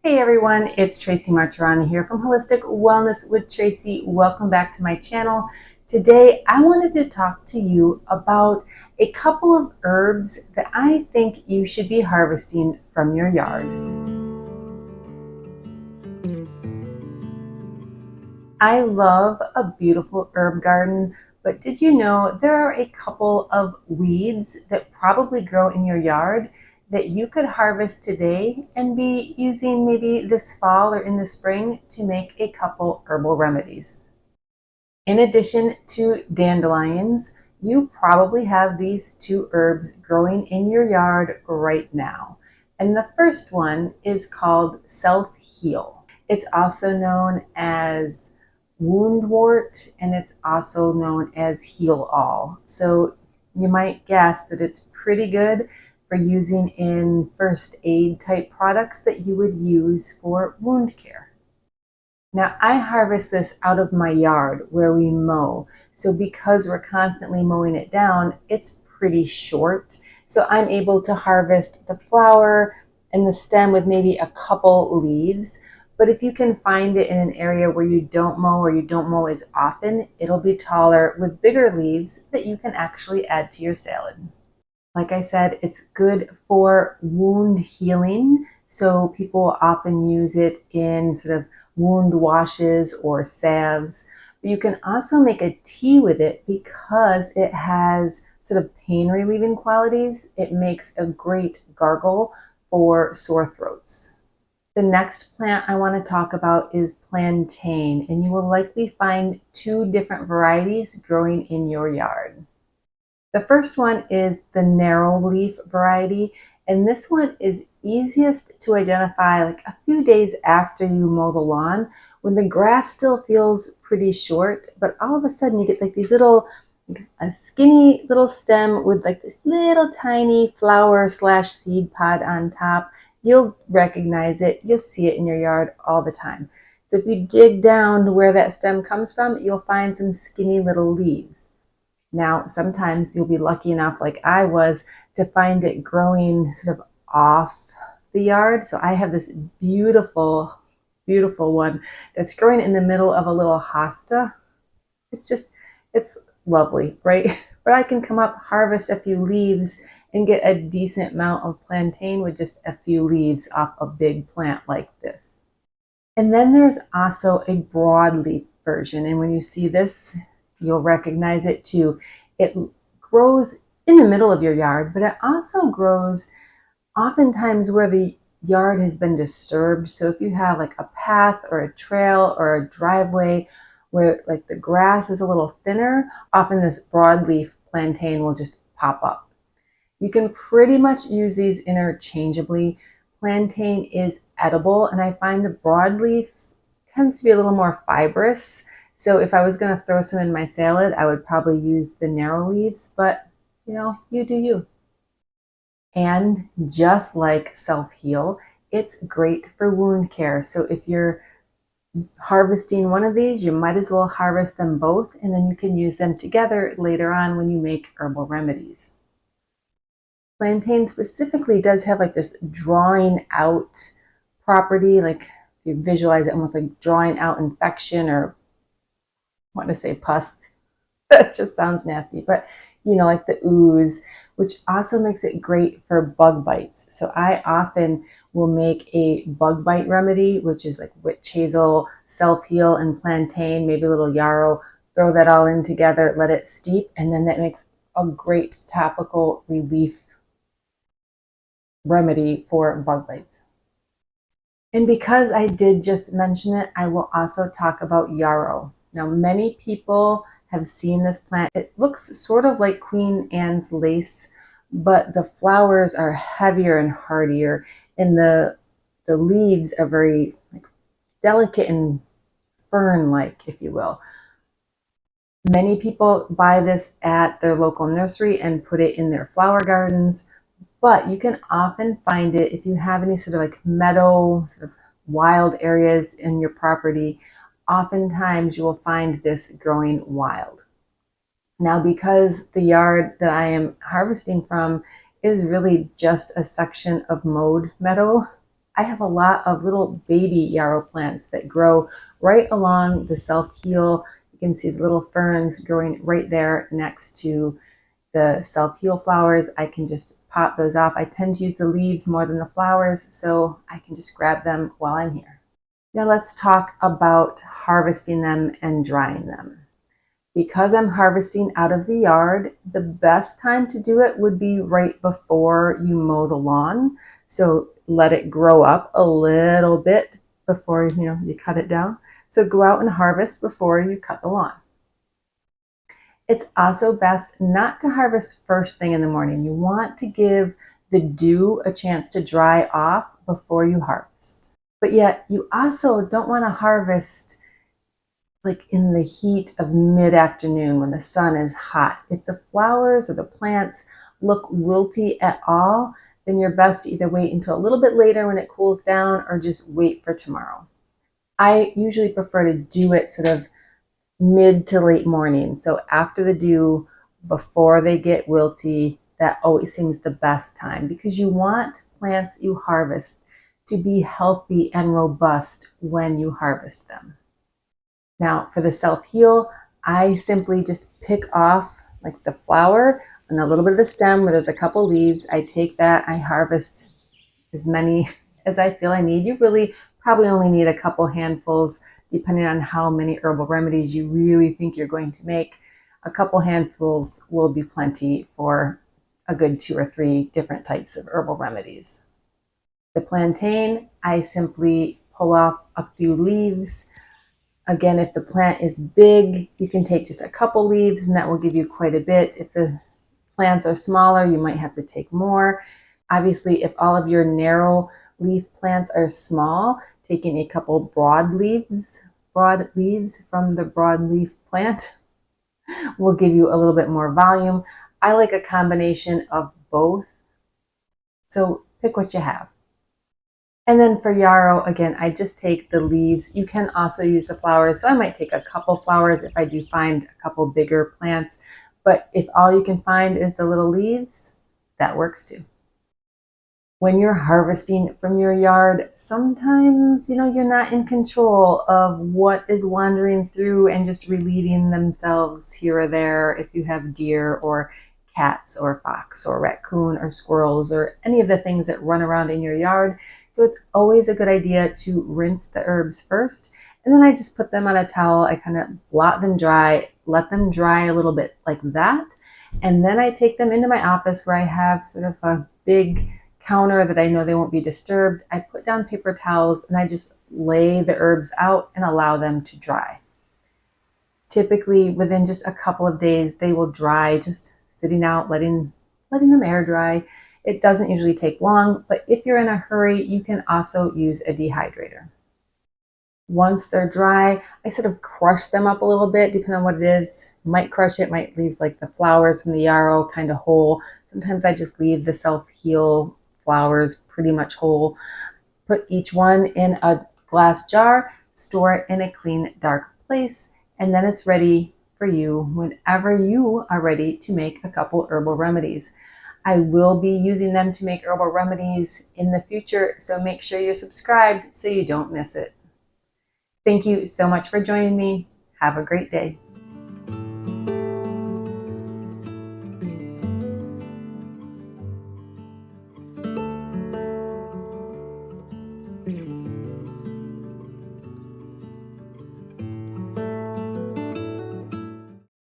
Hey everyone, it's Tracy Martirani here from Holistic Wellness with Tracy. Welcome back to my channel. Today I wanted to talk to you about a couple of herbs that I think you should be harvesting from your yard. I love a beautiful herb garden, but did you know there are a couple of weeds that probably grow in your yard that you could harvest today and be using maybe this fall or in the spring to make a couple herbal remedies? In addition to dandelions, you probably have these two herbs growing in your yard right now. And the first one is called self heal. It's also known as woundwort, and it's also known as heal all. So you might guess that it's pretty good for using in first aid type products that you would use for wound care. Now, I harvest this out of my yard where we mow. So because we're constantly mowing it down, it's pretty short. So I'm able to harvest the flower and the stem with maybe a couple leaves. But if you can find it in an area where you don't mow or you don't mow as often, it'll be taller with bigger leaves that you can actually add to your salad. Like I said, it's good for wound healing. So people often use it in sort of wound washes or salves. But you can also make a tea with it because it has sort of pain relieving qualities. It makes a great gargle for sore throats. The next plant I want to talk about is plantain, and you will likely find two different varieties growing in your yard. The first one is the narrow leaf variety, and this one is easiest to identify like a few days after you mow the lawn when the grass still feels pretty short, but all of a sudden you get like these little, a skinny little stem with like this little tiny flower slash seed pod on top. You'll recognize it. You'll see it in your yard all the time. So if you dig down to where that stem comes from, you'll find some skinny little leaves. Now, sometimes you'll be lucky enough, like I was, to find it growing sort of off the yard. So I have this beautiful, beautiful one that's growing in the middle of a little hosta. It's lovely, right? But I can come up, harvest a few leaves, and get a decent amount of plantain with just a few leaves off a big plant like this. And then there's also a broadleaf version. And when you see this, you'll recognize it too. It grows in the middle of your yard, but it also grows oftentimes where the yard has been disturbed. So if you have like a path or a trail or a driveway where like the grass is a little thinner, often this broadleaf plantain will just pop up. You can pretty much use these interchangeably. Plantain is edible, and I find the broadleaf tends to be a little more fibrous. So if I was going to throw some in my salad, I would probably use the narrow leaves, but you do you. And just like self heal, it's great for wound care. So if you're harvesting one of these, you might as well harvest them both, and then you can use them together later on when you make herbal remedies. Plantain specifically does have like this drawing out property, like you visualize it almost like drawing out infection, or I want to say pus. That just sounds nasty, but like the ooze, which also makes it great for bug bites. So I often will make a bug bite remedy, which is like witch hazel, self heal, and plantain, maybe a little yarrow, throw that all in together, let it steep, and then that makes a great topical relief remedy for bug bites. And because I did just mention it, I will also talk about yarrow. Now, many people have seen this plant. It looks sort of like Queen Anne's lace, but the flowers are heavier and hardier, and the leaves are very like delicate and fern-like, if you will. Many people buy this at their local nursery and put it in their flower gardens. But you can often find it if you have any sort of like meadow, sort of wild areas in your property. Oftentimes you will find this growing wild. Now, because the yard that I am harvesting from is really just a section of mowed meadow, I have a lot of little baby yarrow plants that grow right along the self-heal. You can see the little ferns growing right there next to the self-heal flowers. I can just pop those off. I tend to use the leaves more than the flowers, so I can just grab them while I'm here. Now let's talk about harvesting them and drying them. Because I'm harvesting out of the yard, the best time to do it would be right before you mow the lawn. So let it grow up a little bit before you cut it down. So go out and harvest before you cut the lawn. It's also best not to harvest first thing in the morning. You want to give the dew a chance to dry off before you harvest. But yet you also don't want to harvest like in the heat of mid-afternoon when the sun is hot. If the flowers or the plants look wilty at all, then you're best to either wait until a little bit later when it cools down or just wait for tomorrow. I usually prefer to do it sort of mid to late morning. So after the dew, before they get wilty, that always seems the best time because you want plants you harvest to be healthy and robust when you harvest them. Now for the self-heal, I simply just pick off like the flower and a little bit of the stem where there's a couple leaves. I take that, I harvest as many as I feel I need. You really probably only need a couple handfuls depending on how many herbal remedies you really think you're going to make. A couple handfuls will be plenty for a good 2 or 3 different types of herbal remedies. The plantain, I simply pull off a few leaves. Again, if the plant is big, you can take just a couple leaves and that will give you quite a bit. If the plants are smaller, you might have to take more. Obviously, if all of your narrow leaf plants are small, taking a couple broad leaves from the broadleaf plant will give you a little bit more volume. I like a combination of both, so pick what you have. And then for yarrow, again, I just take the leaves. You can also use the flowers. So I might take a couple flowers if I do find a couple bigger plants. But if all you can find is the little leaves, that works too. When you're harvesting from your yard, sometimes, you're not in control of what is wandering through and just relieving themselves here or there if you have deer or cats or fox or raccoon or squirrels or any of the things that run around in your yard. So it's always a good idea to rinse the herbs first. And then I just put them on a towel. I kind of blot them dry, let them dry a little bit like that. And then I take them into my office where I have sort of a big counter that I know they won't be disturbed. I put down paper towels and I just lay the herbs out and allow them to dry. Typically within just a couple of days, they will dry just sitting out, letting them air dry. It doesn't usually take long, but if you're in a hurry, you can also use a dehydrator. Once they're dry, I sort of crush them up a little bit, depending on what it is. Might crush it, might leave like the flowers from the yarrow kind of whole. Sometimes I just leave the self-heal flowers pretty much whole. Put each one in a glass jar, store it in a clean, dark place, and then it's ready for you whenever you are ready to make a couple herbal remedies. I will be using them to make herbal remedies in the future, so make sure you're subscribed so you don't miss it. Thank you so much for joining me. Have a great day.